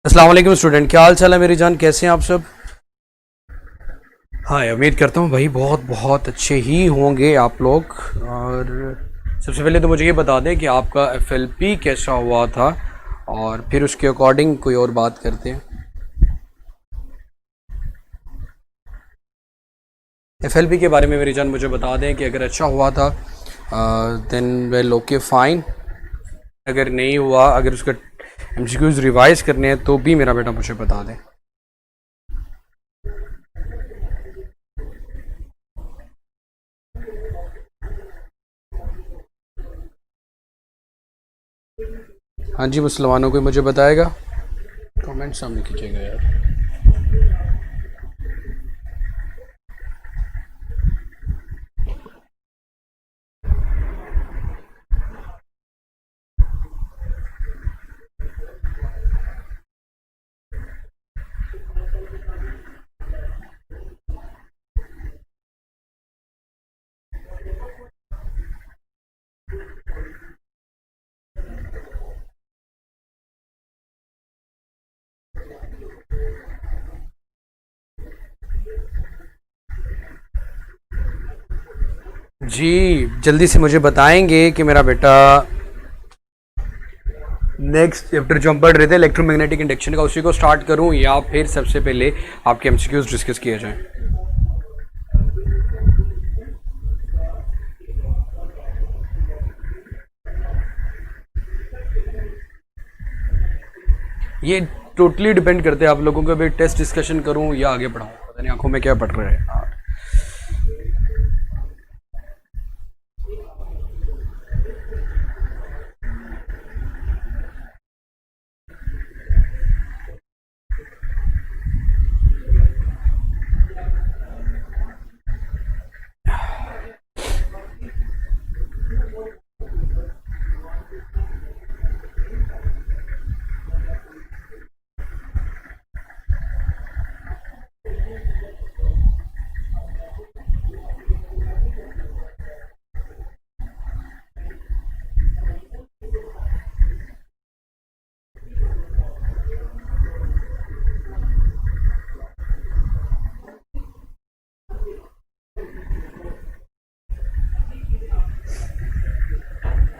अस्सलाम वालेकुम स्टूडेंट, क्या हाल चाल है मेरी जान, कैसे हैं आप सब। हाँ, उम्मीद करता हूँ भाई बहुत बहुत अच्छे ही होंगे आप लोग। और सबसे पहले तो मुझे ये बता दें कि आपका एफएलपी कैसा हुआ था, और फिर उसके अकॉर्डिंग कोई और बात करते हैं। एफएलपी के बारे में मेरी जान मुझे बता दें कि अगर अच्छा हुआ था देन वेल ओके फ़ाइन। अगर नहीं हुआ, अगर उसका एमसीक्यूज़ रिवाइज करने हैं तो भी मेरा बेटा मुझे बता दें। हाँ जी, मुसलमानों को मुझे बताएगा, कमेंट सामने कीजिएगा यार। जी, जल्दी से मुझे बताएंगे कि मेरा बेटा नेक्स्ट चैप्टर जो हम पढ़ रहे थे इलेक्ट्रोमैग्नेटिक इंडक्शन का, उसी को स्टार्ट करूं या फिर सबसे पहले आपके एमसीक्यूज डिस्कस किए जाएं। ये टोटली डिपेंड करते हैं आप लोगों के, अभी टेस्ट डिस्कशन करूं या आगे बढ़ाऊं, पता नहीं आंखों में क्या पड़ रहा है।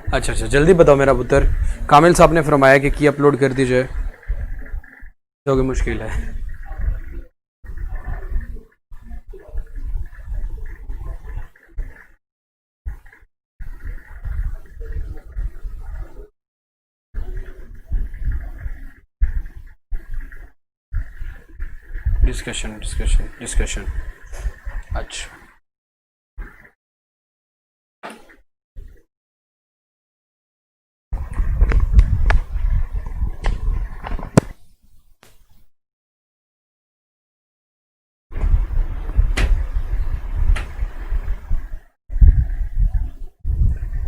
अच्छा अच्छा, जल्दी बताओ मेरा पुत्र। कामिल साहब ने फरमाया कि अपलोड कर दीजिए, जो कि मुश्किल है। Discussion discussion discussion. अच्छा,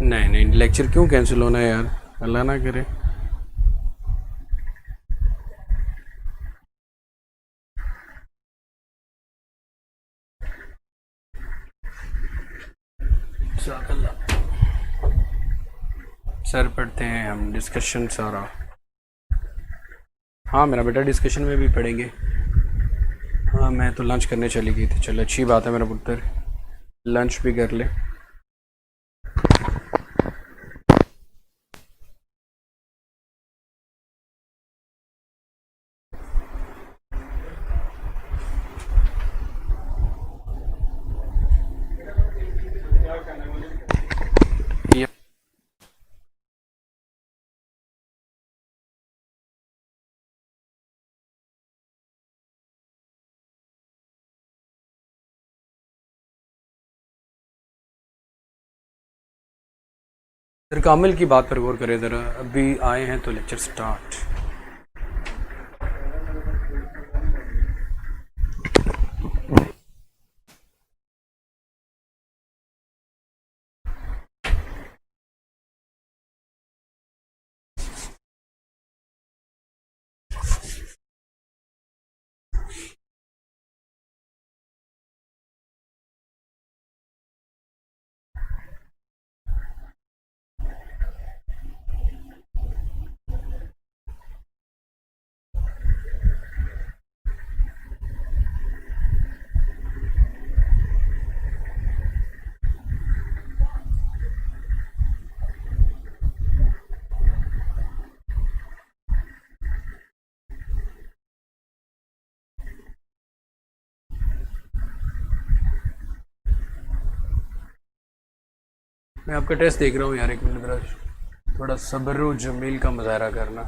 नहीं नहीं, लेक्चर क्यों कैंसिल होना है यार, अल्लाह ना करे। जज़ाकल्लाह। सर पढ़ते हैं हम डिस्कशन सारा। हाँ, मेरा बेटा डिस्कशन में भी पढ़ेंगे। हाँ, मैं तो लंच करने चली गई थी, चलो अच्छी बात है मेरा पुत्र, लंच भी कर ले। ये सर कामिल की बात पर गौर करें ज़रा, अभी आए हैं तो लेक्चर स्टार्ट। मैं आपका टेस्ट देख रहा हूँ यार, एक मिनट जरा, थोड़ा सब्र व जमील का मुजाहरा करना।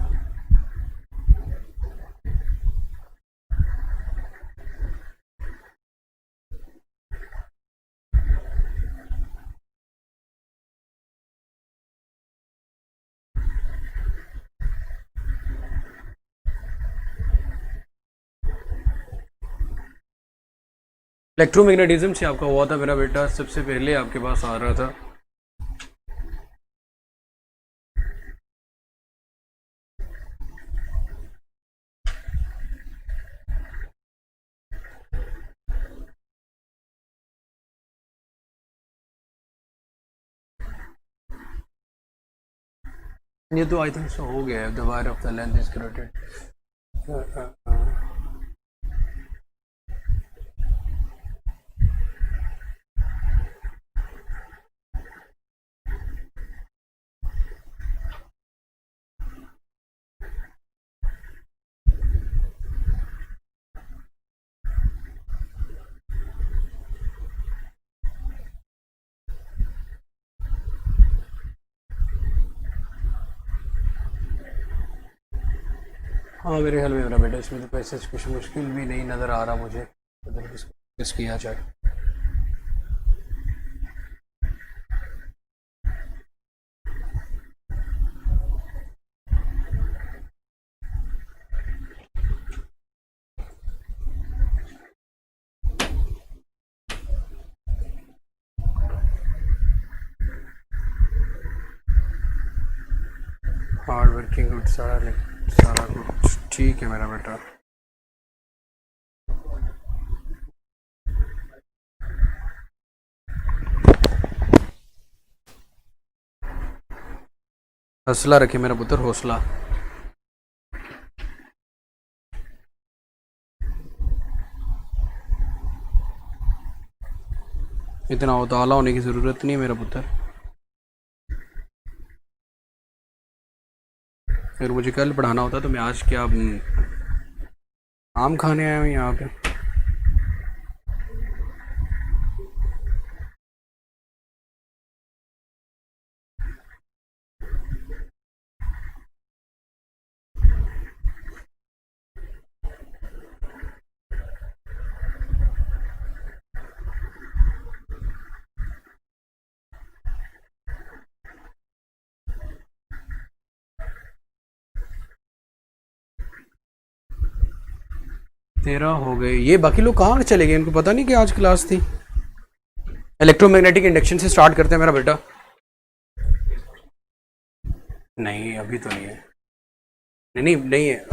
इलेक्ट्रोमैग्नेटिज्म से आपका हुआ था मेरा बेटा, सबसे पहले आपके पास आ रहा था। ये तो आई थिंक सो हो गया है, the wire of the length is corrected. हाँ मेरे ख्याल में मेरा बेटा इसमें तो पैसेज कुछ मुश्किल भी नहीं नज़र आ रहा मुझे, अगर किस किया जाए। हार्ड वर्किंग गुड, सारा कुछ ठीक है मेरा बेटा। हौसला रखे मेरा पुत्र, हौसला। इतना उतावला होने की ज़रूरत नहीं मेरा पुत्र। अगर मुझे कल पढ़ाना होता तो मैं आज क्या आम खाने आया हूँ यहाँ पे। तेरह हो गए, ये बाकी लोग कहाँ चले गए, इनको पता नहीं कि आज क्लास थी। इलेक्ट्रोमैग्नेटिक इंडक्शन से स्टार्ट करते हैं मेरा बेटा। नहीं अभी तो नहीं है, नहीं नहीं नहीं है।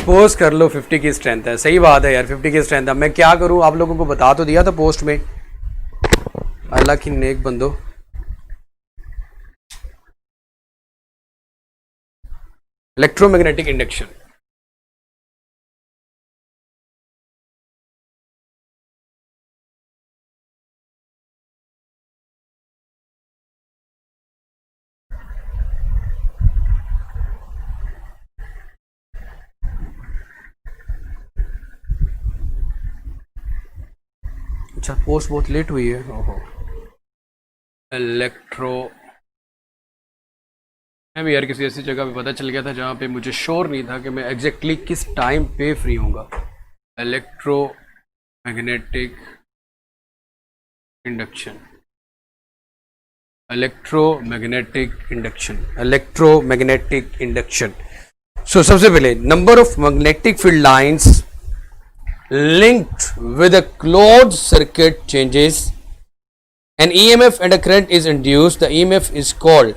पोस्ट कर लो, 50 की स्ट्रेंथ है, सही बात है यार, 50 की स्ट्रेंथ है। मैं क्या करूं, आप लोगों को बता तो दिया था पोस्ट में, अल्लाह की नेक बंदो। इलेक्ट्रोमैग्नेटिक इंडक्शन, अच्छा पोस्ट बहुत लेट हुई है। ओहो इलेक्ट्रो, मैं भी यार किसी ऐसी जगह पे पता चल गया था जहाँ पे मुझे श्योर नहीं था कि मैं एग्जैक्टली किस टाइम पे फ्री होऊंगा। Electromagnetic induction, electromagnetic induction, electromagnetic induction. So सबसे पहले number of magnetic field lines linked with a closed circuit changes, an EMF and a current is induced, the EMF is called।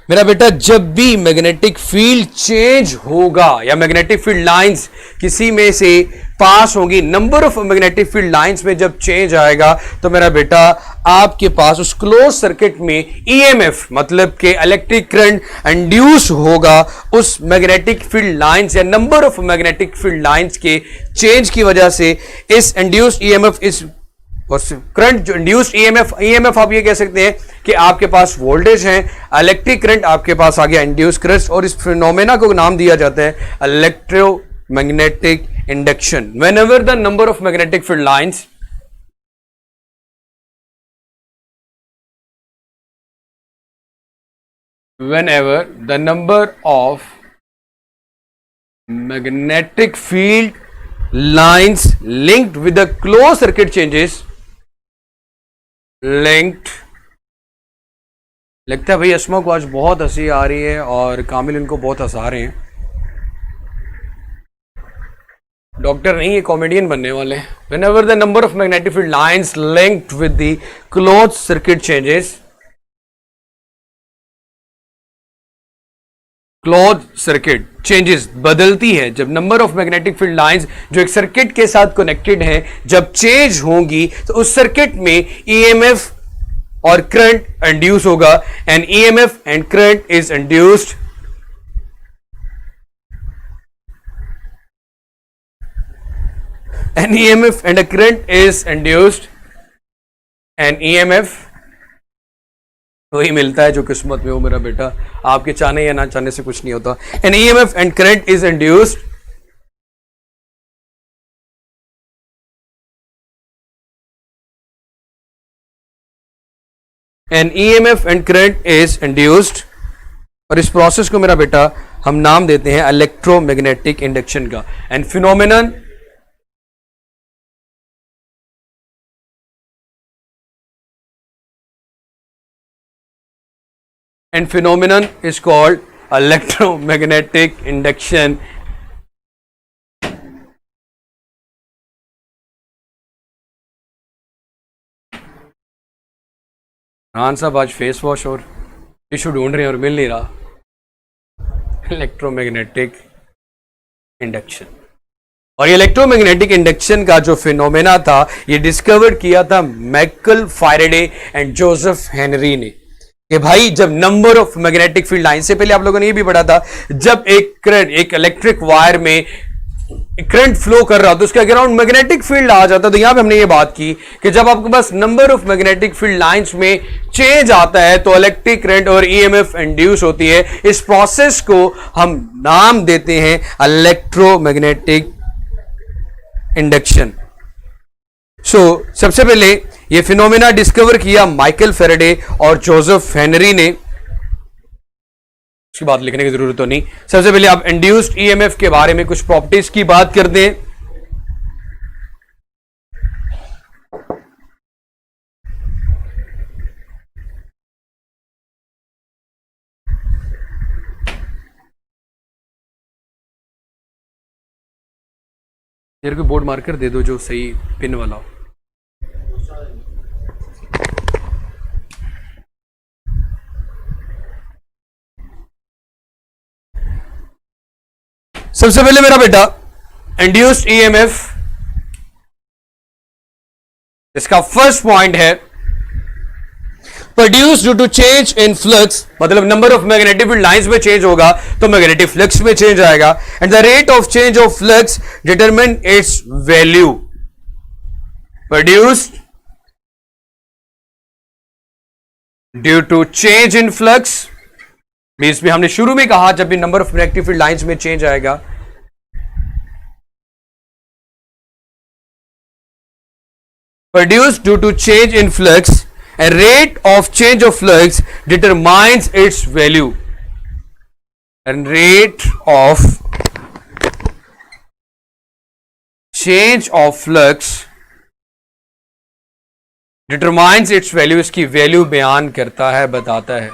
मेरा बेटा जब भी magnetic field change होगा या magnetic field lines किसी में से पास होगी, number of magnetic field lines में जब चेंज आएगा तो मेरा बेटा आपके पास उस क्लोज सर्किट में ईएमएफ मतलब के इलेक्ट्रिक करंट इंड्यूस होगा उस मैग्नेटिक फील्ड लाइंस या number of magnetic field lines के चेंज की वजह से। इस इंड्यूस्ड ईएमएफ इस और करंट जो इंड्यूस्ड ईएमएफ आप ये कह सकते हैं कि आपके पास वोल्टेज है, इलेक्ट्रिक करंट आपके पास आ गया इंड्यूस करंट, और इस फिनोमेना को नाम दिया जाता है electromagnetic induction. Whenever the number of magnetic field lines whenever the number of magnetic field lines linked with the closed circuit changes, linked, लगता है भाई अस्मा को आज बहुत हंसी आ रही है और कामिल इनको बहुत हंसा रहे हैं. डॉक्टर नहीं, ये कॉमेडियन बनने वाले हैं. Whenever the number of magnetic field lines linked with the closed circuit changes, close circuit changes बदलती है. जब number of magnetic field lines जो एक सर्किट के साथ कनेक्टेड है जब चेंज होंगी तो उस सर्किट में ईएमएफ और करंट इंड्यूस होगा. And EMF and current is induced an EMF and a current is induced. An EMF वही मिलता है जो किस्मत में हो मेरा बेटा, आपके चाहने या ना चाहने से कुछ नहीं होता. An EMF and current is induced an EMF and current is induced और इस प्रोसेस को मेरा बेटा हम नाम देते हैं इलेक्ट्रोमैग्नेटिक इंडक्शन का. And phenomenon and phenomenon is called electromagnetic induction. रान साहब आज फेस वॉश और टिश्यू ढूंढ रहे हैं और मिल नहीं रहा. Electromagnetic induction. और ये इलेक्ट्रोमैग्नेटिक इंडक्शन का जो फिनोमेना था ये डिस्कवर किया था Michael Faraday and Joseph Henry ने. कि भाई जब number of magnetic field line से पहले आप लोगों ने ये भी पढ़ा था, जब एक करंट एक इलेक्ट्रिक वायर में करंट फ्लो कर रहा हो तो उसके अराउंड मैग्नेटिक फील्ड आ जाता. तो यहां पे हमने ये बात की कि जब आपके पास number of magnetic field lines में चेंज आता है तो इलेक्ट्रिक करंट और ईएमएफ इंड्यूस होती है. इस प्रोसेस को हम नाम देते हैं इलेक्ट्रोमैग्नेटिक इंडक्शन. सबसे पहले ये फिनोमेना डिस्कवर किया माइकल फैराडे और जोसेफ हेनरी ने. उसकी बात लिखने की जरूरत तो नहीं. सबसे पहले आप इंड्यूस्ड ईएमएफ के बारे में कुछ प्रॉपर्टीज की बात कर दें. मेरे को बोर्ड मार्कर दे दो जो सही पिन वाला हो. सबसे पहले मेरा बेटा इंड्यूस्ड ईएमएफ, इसका फर्स्ट पॉइंट है produce due to change in flux. मतलब number of magnetic field lines में चेंज होगा तो मैग्नेटिक फ्लक्स में चेंज आएगा. And the rate of change of flux determine its value. Produced due to change in flux means में हमने शुरू में कहा जब भी number of magnetic field lines में चेंज आएगा produced due to change in flux and rate of change of flux determines its value. And rate of change of flux determines its value. इसकी वैल्यू बयान करता है, बताता है.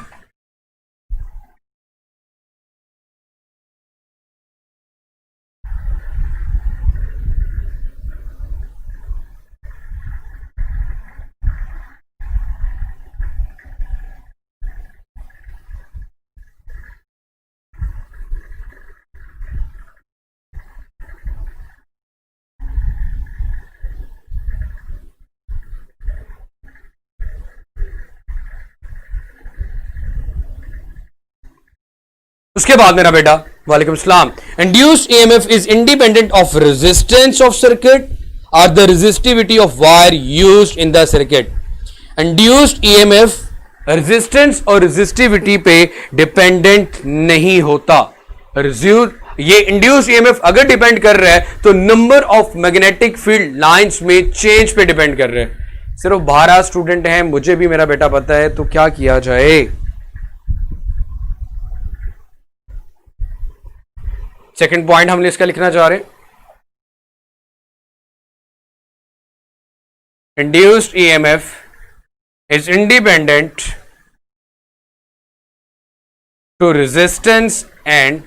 उसके बाद मेरा बेटा वालेकुम सलाम. Induced EMF is independent of resistance of circuit और the resistivity of wire used in the circuit. Induced EMF resistance और रेजिस्टिविटी पे डिपेंडेंट नहीं होता. ये इंड्यूस ईएमएफ अगर डिपेंड कर रहा है तो number of magnetic field lines में चेंज पे डिपेंड कर रहे हैं। सिर्फ 12 स्टूडेंट हैं, मुझे भी मेरा बेटा पता है, तो क्या किया जाए। सेकंड पॉइंट हमने इसका लिखना चाह रहे हैं, induced EMF is independent to resistance and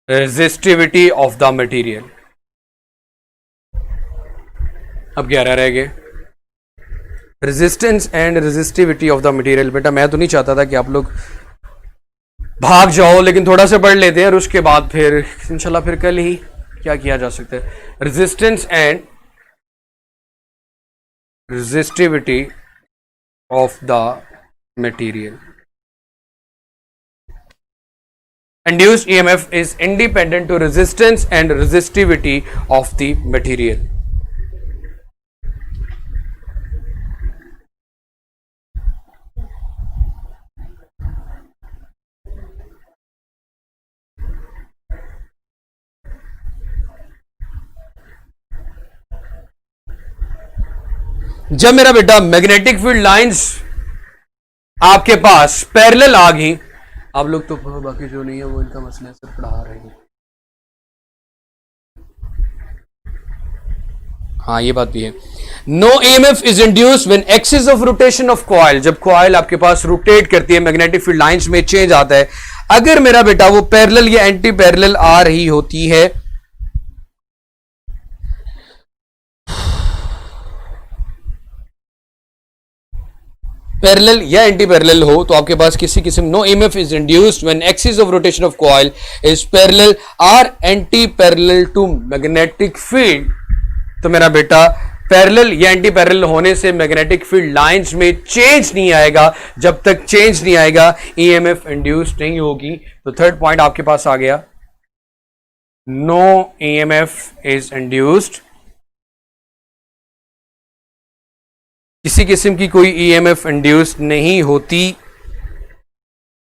resistivity of the material. अब 11 रह गए, resistance and resistivity of the material. बेटा मैं तो नहीं चाहता था कि आप लोग भाग जाओ, लेकिन थोड़ा सा पढ़ लेते हैं और उसके बाद फिर इंशाल्लाह फिर कल ही क्या किया जा सकता है। Resistance and resistivity of the material. Induced EMF is independent to resistance and resistivity of the material. जब मेरा बेटा मैग्नेटिक फील्ड लाइंस आपके पास पैरेलल आ गई, आप लोग तो बाकी जो नहीं है वो इनका मसला सिर्फ पढ़ा रहे हैं। हाँ ये बात भी है। No EMF is induced when axis of rotation of coil, जब कॉइल आपके पास रोटेट करती है मैग्नेटिक फील्ड लाइंस में चेंज आता है। अगर मेरा बेटा वो पैरेलल या एंटी पैरेलल आ रही होती है, पैरेलल या एंटी पैरेलल हो, तो आपके पास किसी किस्म no EMF is induced when axis of rotation of coil is parallel or anti parallel to magnetic field. तो मेरा बेटा पैरेलल या एंटी पैरेलल होने से मैग्नेटिक फील्ड लाइंस में चेंज नहीं आएगा। जब तक चेंज नहीं आएगा ईएमएफ इंड्यूस्ड नहीं होगी। तो थर्ड पॉइंट आपके पास आ गया, नो ईएमएफ इज इंड्यूस्ड, किसी किस्म की कोई ईएमएफ इंड्यूस्ड नहीं होती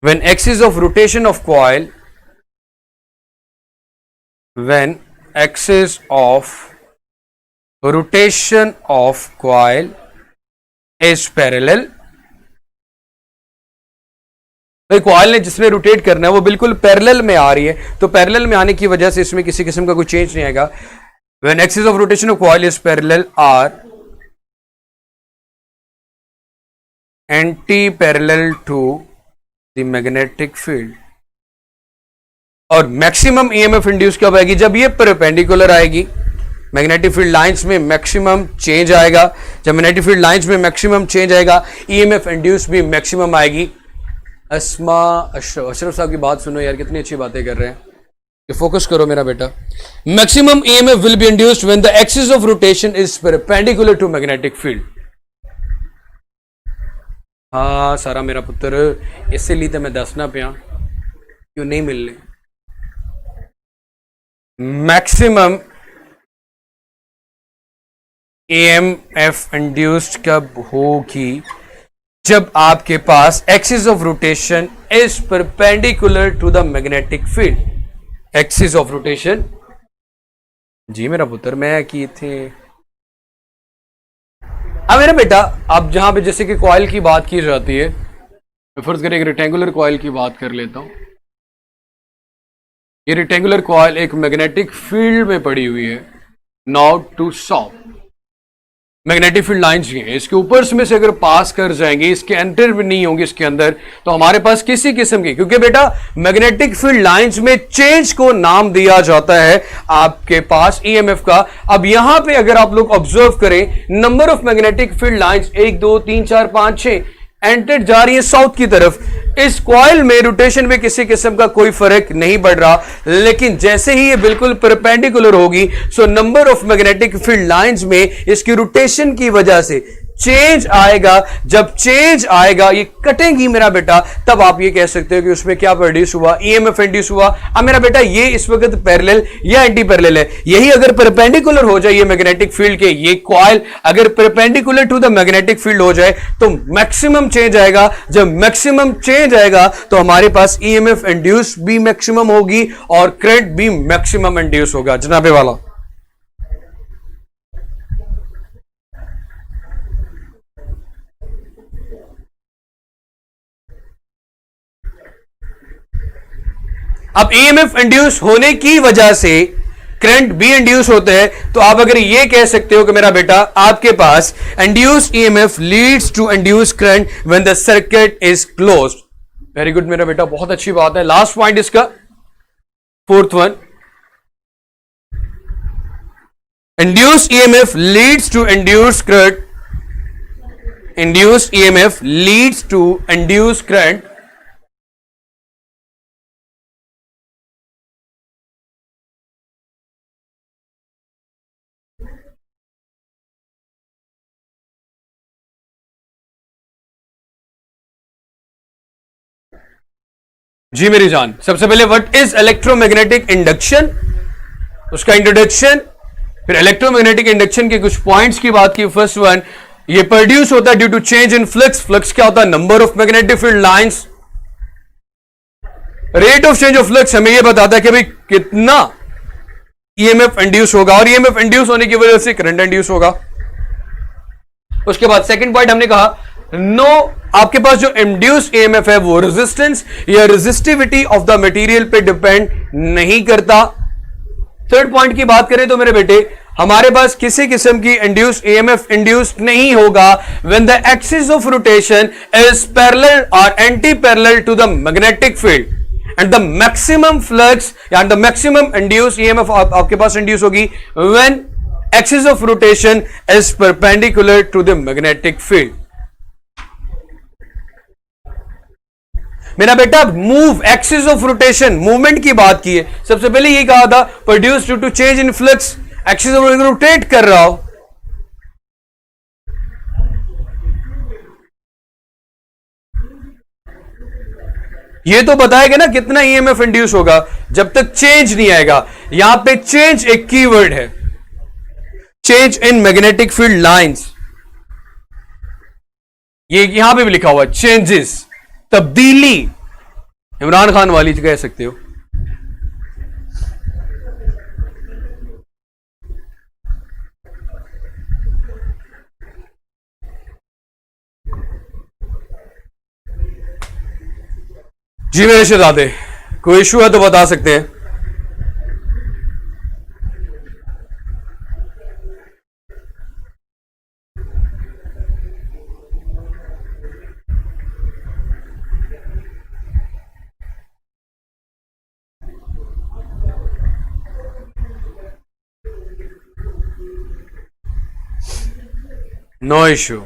when axis of rotation of coil, when axis of rotation of coil is parallel. भाई कॉइल ने जिसमें रोटेट करना है वो बिल्कुल पैरेलल में आ रही है, तो पैरेलल में आने की वजह से इसमें किसी किस्म का कोई चेंज नहीं आएगा। When axis of rotation of coil is parallel or anti parallel to the magnetic field. और मैक्सिमम ईएमएफ इंड्यूस कब आएगी? जब ये परपेंडिकुलर आएगी, मैग्नेटिक फील्ड लाइंस में मैक्सिमम चेंज आएगा। जब मैग्नेटिक फील्ड लाइंस में मैक्सिमम चेंज आएगा ईएमएफ इंड्यूस भी मैक्सिमम आएगी। अस्मा अशरफ साहब की बात सुनो यार, कितनी अच्छी बातें कर रहे हैं, ये फोकस करो मेरा बेटा। Maximum EMF will be induced when the axis of rotation is perpendicular to magnetic field. हाँ सारा मेरा पुत्र, इसलिए तो मैं दसना पिया क्यों नहीं मिलने। मैक्सिमम ईएमएफ इंड्यूस्ड कब होगी? जब आपके पास axis of rotation is perpendicular to the magnetic field. Axis of rotation, जी मेरा पुत्र मैं की थे। अब मेरा बेटा अब जहां पे जैसे कि कॉइल की बात की जाती है, मैं फर्ज करें एक रेक्टेंगुलर कॉइल की बात कर लेता हूं। ये रेक्टेंगुलर कॉइल एक मैग्नेटिक फील्ड में पड़ी हुई है, north to south. Magnetic field lines हैं, इसके ऊपर में से अगर पास कर जाएंगे, इसके एंटर भी नहीं होंगे इसके अंदर, तो हमारे पास किसी किस्म की, क्योंकि बेटा मैग्नेटिक फील्ड लाइंस में चेंज को नाम दिया जाता है आपके पास ईएमएफ का। अब यहां पे अगर आप लोग ऑब्जर्व करें, number of magnetic field lines 1 2 3 4 5 6 enter जा रही है साउथ की तरफ। इस कॉइल में रोटेशन में किसी किस्म का कोई फर्क नहीं पड़ रहा, लेकिन जैसे ही ये बिल्कुल परपेंडिकुलर होगी, so number of magnetic field lines में इसकी रोटेशन की वजह से चेंज आएगा, जब चेंज आएगा ये कटेंगी मेरा बेटा, तब आप ये कह सकते हो कि उसमें क्या प्रोड्यूस हुआ, ईएमएफ इंड्यूस हुआ। अब मेरा बेटा ये इस वक्त पैरेलल या एंटी पैरेलल है, यही अगर परपेंडिकुलर हो जाए ये मैग्नेटिक फील्ड के, ये कॉइल अगर perpendicular to the magnetic field हो जाए तो मैक्सिमम चेंज आएगा। जब मैक्सिमम चेंज आएगा तो हमारे पास ईएमएफ इंड्यूस भी मैक्सिमम होगी और करंट भी मैक्सिमम इंड्यूस होगा। जनाबे वाला अब ईएमएफ इंड्यूस होने की वजह से करंट भी इंड्यूस होते हैं, तो आप अगर ये कह सकते हो कि मेरा बेटा आपके पास induce EMF leads to induce current when the circuit is closed. Very good मेरा बेटा, बहुत अच्छी बात है। लास्ट पॉइंट इसका, fourth one, induce EMF leads to induce current, induce EMF leads to induce current जी मेरी जान। सबसे पहले व्हाट इज इलेक्ट्रोमैग्नेटिक इंडक्शन, उसका इंट्रोडक्शन, फिर इलेक्ट्रोमैग्नेटिक इंडक्शन के कुछ पॉइंट्स की बात की। फर्स्ट वन, ये प्रोड्यूस होता है due to change in flux. Flux क्या होता है? Number of magnetic field lines. Rate of change of flux हमें यह बताता है कि भाई कितना ईएमएफ इंड्यूस होगा, और ईएमएफ इंड्यूस होने की वजह से करंट इंड्यूस होगा। उसके बाद सेकंड पॉइंट हमने कहा, नो आपके पास जो इंड्यूस ईएमएफ है वो रेजिस्टेंस या रेजिस्टिविटी ऑफ द मटेरियल पे डिपेंड नहीं करता। थर्ड पॉइंट की बात करें तो मेरे बेटे हमारे पास किसी किस्म की इंड्यूस ईएमएफ इंड्यूस नहीं होगा when the axis of rotation is parallel और anti parallel to the magnetic field and the maximum flux या द मैक्सिमम इंड्यूस ईएमएफ आपके पास इंड्यूस होगी when axis of rotation is perpendicular to the magnetic field. मेरा बेटा move, axis of rotation, movement की बात की है। सबसे पहले ये कहा था produce due to change in flux, axis of rotate कर रहा हो। ये तो बताएगा ना कितना ईएमएफ इंड्यूस होगा, जब तक चेंज नहीं आएगा। यहां पे चेंज एक कीवर्ड है, change in magnetic field lines, ये यहां पे भी लिखा हुआ चेंजेस, तब्दीली, इमरान खान वाली कह सकते हो। जी मेरे शहजादे, कोई इशू है तो बता सकते हैं। नो इशू,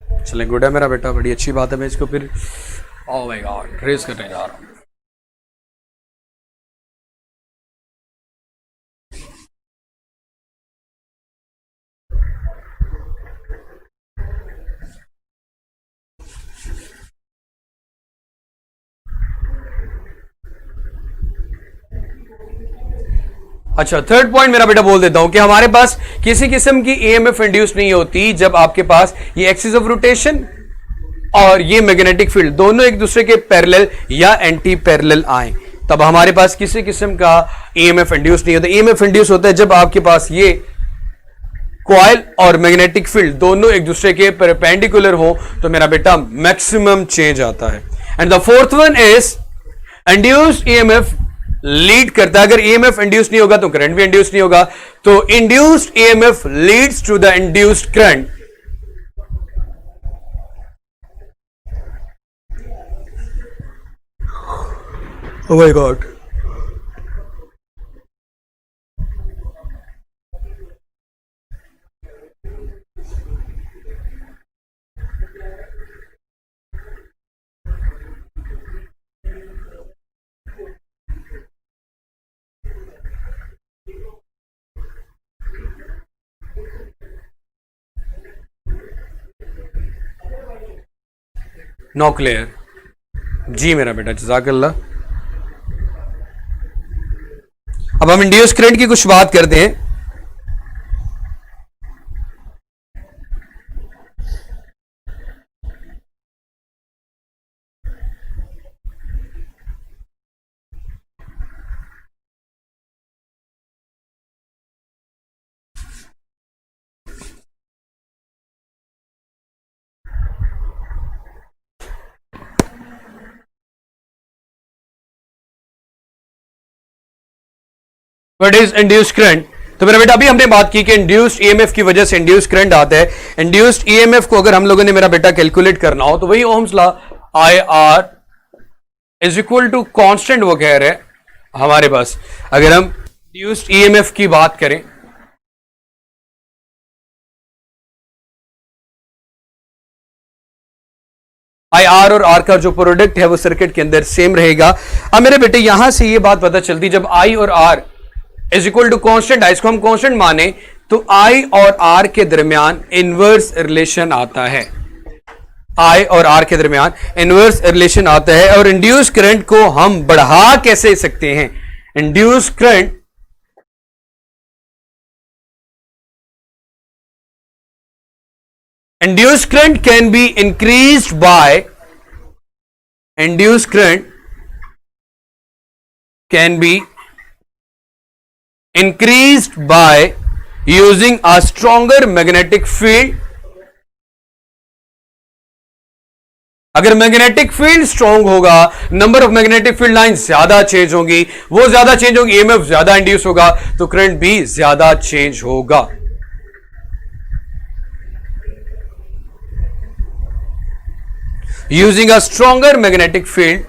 चले गुड है मेरा बेटा, बड़ी अच्छी बात है। मैं इसको फिर ओह माय गॉड ट्रेस करने जा रहा हूं। अच्छा, थर्ड पॉइंट मेरा बेटा बोल देता हूं कि हमारे पास किसी किस्म की ईएमएफ इंड्यूस नहीं होती जब आपके पास ये एक्सिस ऑफ रोटेशन और ये मैग्नेटिक फील्ड दोनों एक दूसरे के पैरेलल या एंटी पैरेलल आए, तब हमारे पास किसी किस्म का ईएमएफ इंड्यूस नहीं होता। ईएमएफ इंड्यूस होता है जब आपके पास ये कॉइल और मैग्नेटिक फील्ड दोनों एक दूसरे के परपेंडिकुलर हो, तो मेरा बेटा मैक्सिमम चेंज आता है। And the fourth one is induce EMF lead करता है। अगर ईएमएफ इंड्यूस नहीं होगा तो करंट भी इंड्यूस नहीं होगा, तो induced EMF leads to the induced current. Oh my god, no clear. जी मेरा बेटा, जज़ाकल्लाह। अब हम इंड्यूस करंट की कुछ बात करते हैं। What is induced current? तो मेरा बेटा अभी हमने बात की कि इंड्यूस्ड ईएमएफ की वजह से इंड्यूस्ड करंट आता है। इंड्यूस्ड ईएमएफ को अगर हम लोगों ने मेरा बेटा कैलकुलेट करना हो तो वही Ohm's law I R is equal to constant वो कह रहे हैं हमारे पास। अगर हम इंड्यूस्ड ईएमएफ की बात करें, आई आर और आर का जो प्रोडक्ट है वो सर्किट के अंदर सेम रहेगा। अब मेरे बेटे यहां से ये बात पता चलती, जब आई और R is equal to constant, इसको हम कॉन्स्टेंट माने तो आई और आर के दरमियान इनवर्स रिलेशन आता है। आई और आर के दरमियान इनवर्स रिलेशन आता है। और इंड्यूस करंट को हम बढ़ा कैसे सकते हैं? Induce current induced current can be increased by induced current can be increased by using a stronger magnetic field। अगर मैग्नेटिक फील्ड स्ट्रांग होगा, number of magnetic field line ज्यादा चेंज होगी, वो ज्यादा चेंज होगी, ईएमएफ ज्यादा इंड्यूस होगा, तो करंट भी ज्यादा चेंज होगा। Using a stronger magnetic field,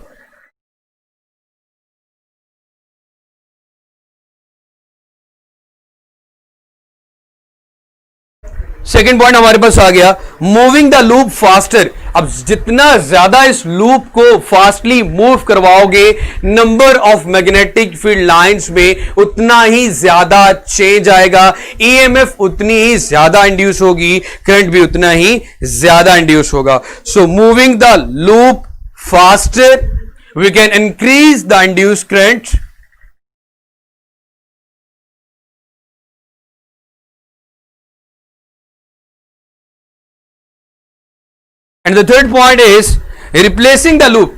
second point हमारे पास आ गया, मूविंग द लूप फास्टर। अब जितना ज्यादा इस लूप को फास्टली मूव करवाओगे, number of magnetic field lines में उतना ही ज्यादा चेंज आएगा, ईएमएफ उतनी ही ज्यादा इंड्यूस होगी, करंट भी उतना ही ज्यादा इंड्यूस होगा। So moving the loop faster we can increase the induce current. And the third point is replacing the loop.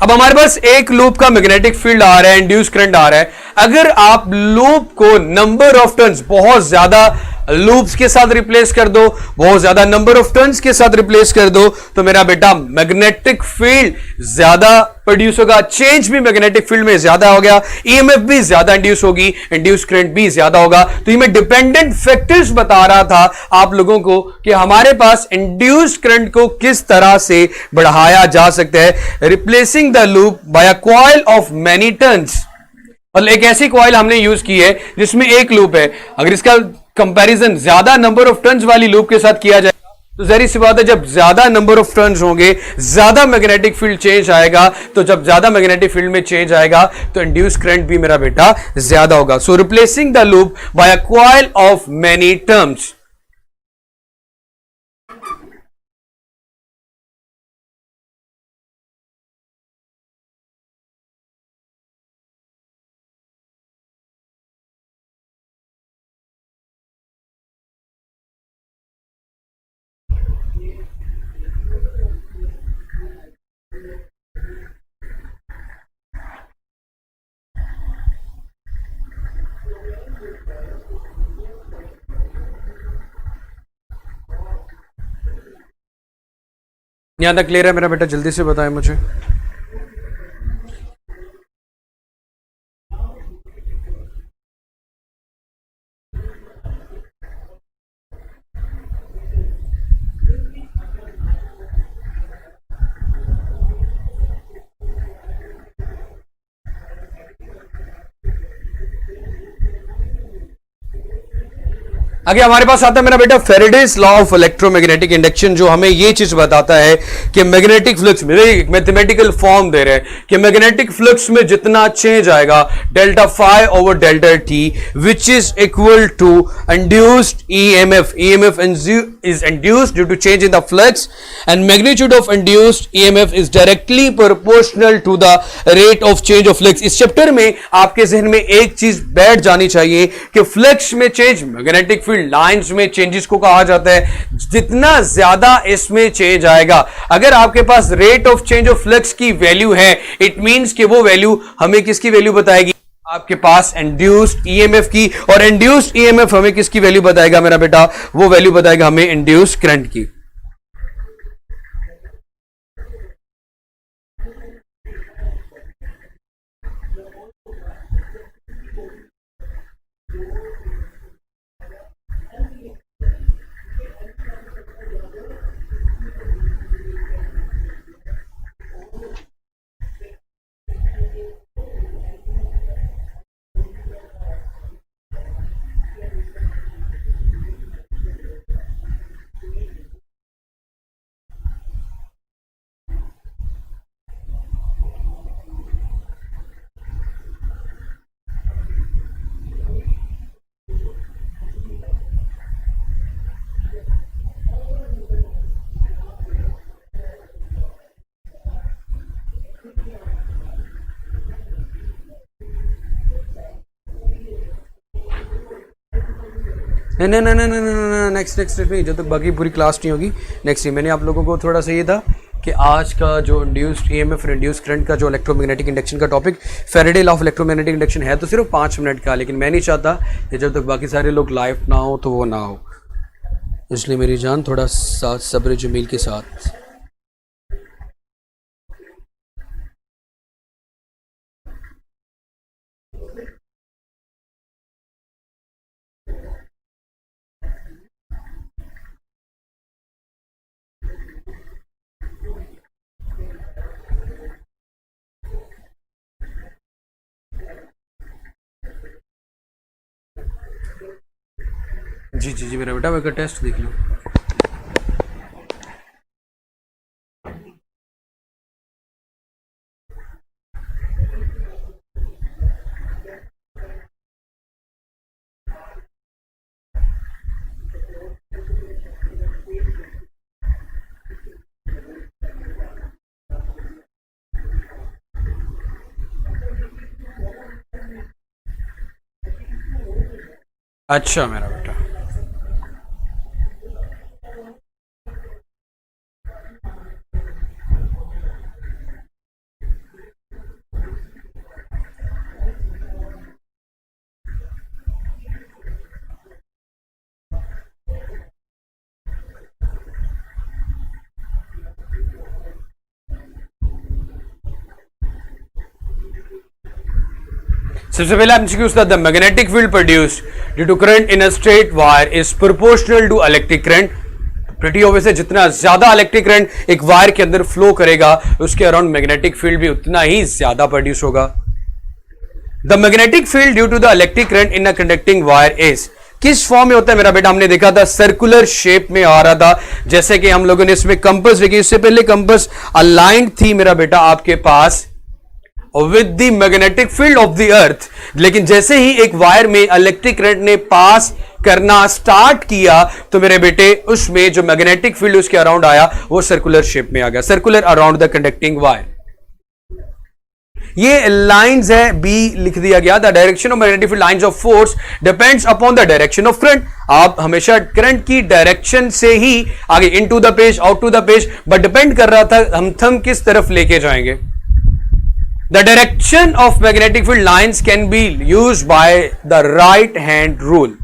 अब हमारे पास एक लूप का मैग्नेटिक फील्ड आ रहा है, इंड्यूस करंट आ रहा है। अगर आप लूप को नंबर ऑफ टर्न्स बहुत ज्यादा लूप्स के साथ रिप्लेस कर दो, बहुत ज्यादा नंबर ऑफ टर्न्स के साथ रिप्लेस कर दो, तो मेरा बेटा मैग्नेटिक फील्ड ज्यादा प्रोड्यूस होगा, चेंज भी मैग्नेटिक फील्ड में ज्यादा हो गया, ईएमएफ भी ज्यादा इंड्यूस होगी, इंड्यूस करंट भी ज्यादा होगा। तो ये मैं डिपेंडेंट फैक्टर्स बता रहा था आप लोगों को कि हमारे पास इंड्यूस करंट को किस तरह से बढ़ाया जा सकता है। Replacing the loop by a coil of many turns. मतलब एक ऐसी कॉइल हमने यूज की है जिसमें एक लूप है, अगर इसका कंपैरिजन ज्यादा नंबर ऑफ टर्न्स वाली लूप के साथ किया जाए तो जाहिर सी बात है जब ज्यादा नंबर ऑफ टर्न्स होंगे ज्यादा मैग्नेटिक फील्ड चेंज आएगा। तो जब ज्यादा मैग्नेटिक फील्ड में चेंज आएगा तो इंड्यूस करंट भी मेरा बेटा ज्यादा होगा। So replacing the loop by a coil of many turns. यहां तक क्लियर है मेरा बेटा? जल्दी से बताएं मुझे। आगे हमारे पास आता है मेरा बेटा Faraday's law of electromagnetic induction, जो हमें ये चीज बताता है कि मैग्नेटिक फ्लक्स में मैथमेटिकल फॉर्म दे रहे हैं कि मैग्नेटिक फ्लक्स में जितना चेंज आएगा delta phi over delta T which is equal to induced EMF is induced due to change in the flux, and magnitude of induced EMF is directly proportional to the rate of change of flux. इस chapter में आपके जहन में एक चीज बैठ जानी चाहिए कि फ्लक्स में चेंज मैग्नेटिक फील्ड लाइंस में चेंजेस को कहा जाता है। जितना ज्यादा इसमें चेंज आएगा, अगर आपके पास rate of change of flux की वैल्यू है, इट मींस कि वो वैल्यू हमें किसकी वैल्यू बताएगी, आपके पास इंड्यूस्ड ईएमएफ की, और इंड्यूस्ड ईएमएफ हमें किसकी वैल्यू बताएगा मेरा बेटा, वो वैल्यू बताएगा हमें इंड्यूस्ड करंट की। नहीं नहीं नहीं नहीं नहीं, नेक्स्ट नहीं, जब तक बाकी पूरी क्लास नहीं होगी नेक्स्ट नहीं। मैंने आप लोगों को थोड़ा सा ये था कि आज का जो इंड्यूस्ड ईएमएफ और इंड्यूस्ड करंट का जो इलेक्ट्रोमैग्नेटिक इंडक्शन का topic Faraday law of electromagnetic induction है तो सिर्फ 5 मिनट का, लेकिन मैं नहीं चाहता कि जब तक बाकी सारे लोग लाइव ना हो तो वो ना हो, इसलिए मेरी जान थोड़ा सा सब्र जमील के साथ। जी जी जी मेरा बेटा, मैं टेस्ट देख लो। अच्छा मेरा बेटा, सबसे पहले एमसीक्यू था, the magnetic field produced due to current in a straight wire is proportional to electric current. Pretty obvious है, जितना ज्यादा इलेक्ट्रिक करंट एक वायर के अंदर फ्लो करेगा उसके अराउंड मैग्नेटिक फील्ड भी उतना ही ज्यादा प्रोड्यूस होगा। The magnetic field due to the electric current in a conducting wire is, किस फॉर्म में होता है मेरा बेटा, हमने देखा था सर्कुलर शेप में आ रहा था, जैसे कि हम लोगों ने इसमें कंपास देखी, इससे पहले कंपास अलाइंड थी मेरा बेटा आपके पास with the magnetic field of the earth, लेकिन जैसे ही एक वायर में इलेक्ट्रिक करंट ने पास करना स्टार्ट किया तो मेरे बेटे उसमें जो मैग्नेटिक फील्ड उसके अराउंड आया वो सर्कुलर शेप में आ गया, circular around the conducting wire. ये लाइंस है, बी लिख दिया गया, the direction of magnetic field lines of force depends upon the direction of current. आप हमेशा करंट की डायरेक्शन से ही आगे into the page out to the page, but depend कर रहा था हम थंब किस तरफ लेके जाएंगे। The direction of magnetic field lines can be used by the right hand rule.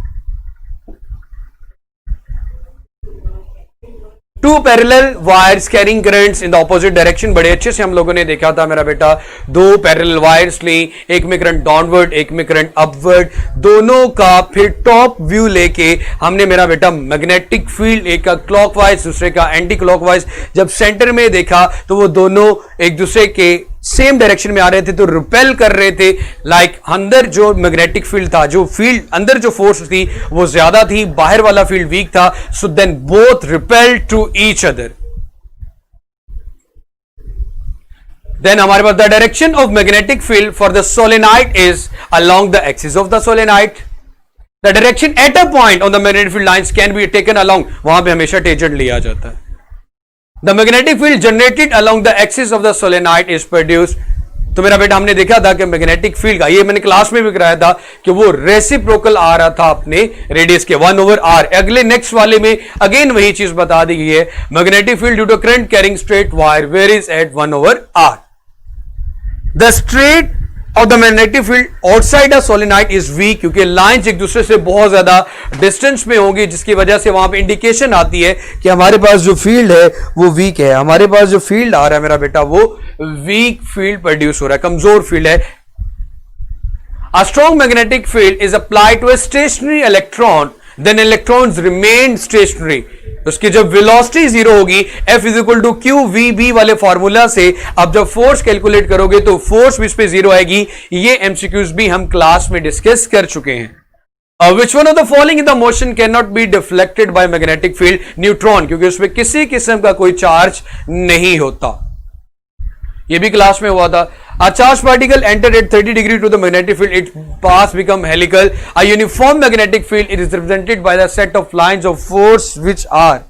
Two parallel wires carrying currents in the opposite direction. बड़े अच्छे से हम लोगों ने देखा था मेरा बेटा, दो पैरेलल वायर्स ली, एक में करंट डाउनवर्ड एक में करंट अपवर्ड, दोनों का फिर टॉप व्यू लेके हमने मेरा बेटा मैग्नेटिक फील्ड एक का क्लॉकवाइज दूसरे का एंटी क्लॉकवाइज जब सेंटर में देखा तो वो दोनों एक दूसरे के सेम डायरेक्शन में आ रहे थे तो रिपेल कर रहे थे, लाइक अंदर जो मैग्नेटिक फील्ड था, जो फील्ड अंदर जो फोर्स थी वो ज्यादा थी, बाहर वाला फील्ड वीक था, so then both repel to each other. Then हमारे पास the direction of magnetic field for the solenoid is along the axis of the solenoid. The direction at a point on the magnetic field lines can be taken along, वहां पे हमेशा tangent लिया जाता है। The magnetic field generated along the axis of the solenoid is produced। तो मेरा बेटा हमने देखा था कि मैग्नेटिक फील्ड का, ये मैंने क्लास में भी कराया था कि वो रेसिप्रोकल आ रहा था अपने रेडियस के 1/r। अगले नेक्स्ट वाले में अगेन वही चीज बता दी गई है, magnetic field due to current carrying straight wire varies at 1/r। The strength of the magnetic field outside a solenoid is weak, क्योंकि लाइंस एक दूसरे से बहुत ज्यादा डिस्टेंस में होंगी, जिसकी वजह से वहां पे इंडिकेशन आती है कि हमारे पास जो फील्ड है वो वीक है। हमारे पास जो फील्ड आ रहा है मेरा बेटा वो वीक फील्ड प्रोड्यूस हो रहा है, कमजोर फील्ड है। A strong magnetic field is applied to a stationary electron, then electrons remain stationary. उसकी जब वेलोसिटी जीरो होगी, F is equal to Q V B वाले फॉर्मूला से अब जब फोर्स कैलकुलेट करोगे तो फोर्स भी इस पे जीरो आएगी। ये एमसीक्यूज भी हम क्लास में डिस्कस कर चुके हैं। Which one of the following in the motion can not be deflected by magnetic field? Neutron, क्योंकि उसमें किसी किस्म का कोई चार्ज नहीं होता। ये भी क्लास में हुआ था। A charged particle entered at 30 degree to the magnetic field, its path become helical. A uniform magnetic field is represented by the set of lines of force which are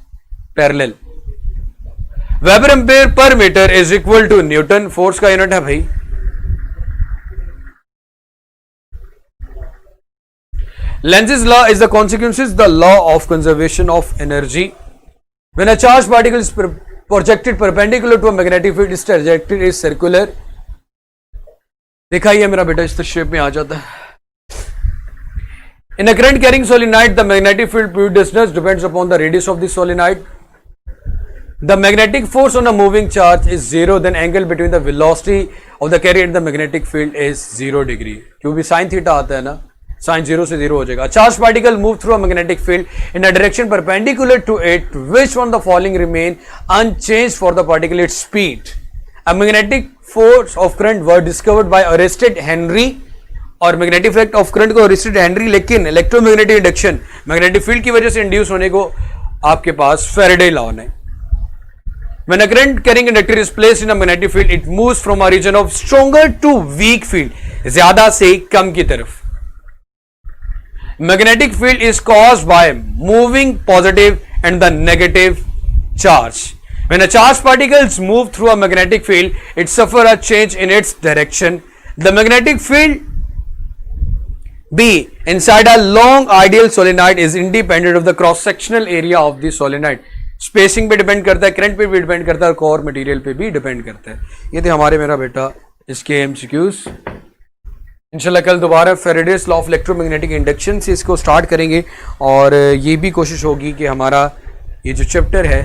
parallel. Weber ampere per meter is equal to Newton, force का unit है भाई। Lenz's law is the consequences the law of conservation of energy. When a charged particle is projected perpendicular to a magnetic field, its trajectory is circular. देखा ये मेरा बेटा इस shape में आ जाता है। In a current carrying solenoid, the magnetic field produced distance depends upon the radius of the solenoid. The magnetic force on a moving charge is zero, then angle between the velocity of the carrier and the magnetic field is 0 degree. क्योंकि sin theta आता है ना, sin 0 से 0 हो जाएगा। Charged particle move through a magnetic field in a direction perpendicular to it. Which one of the following remain unchanged for the particle its speed? A magnetic force of current were discovered by Oersted Henry, और magnetic effect of current को Oersted Henry, लेकिन electromagnetic induction magnetic field की वजह से induce होने को आपके पास Faraday law है। When a current carrying inductor is placed in a magnetic field, it moves from a region of stronger to weak field, ज्यादा से कम की तरफ। Magnetic field is caused by moving positive and the negative charge. When a charged particles move through a magnetic field, it suffers a change in its direction. The magnetic field B inside a long ideal solenoid is independent of the cross-sectional area of the solenoid. Spacing पे depend करता है, current पे भी depend करता है, और core material पे भी डिपेंड करता है। ये थे हमारे मेरा बेटा इसके एमसीक्यूज। इंशाल्लाह कल दोबारा Faraday's law of electromagnetic induction से इसको स्टार्ट करेंगे, और ये भी कोशिश होगी कि हमारा ये जो चैप्टर है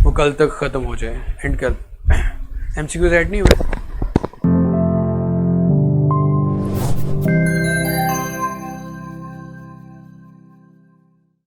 वो कल तक ख़त्म हो जाए। एंड कल एमसीक्यूज ऐड नहीं हुए।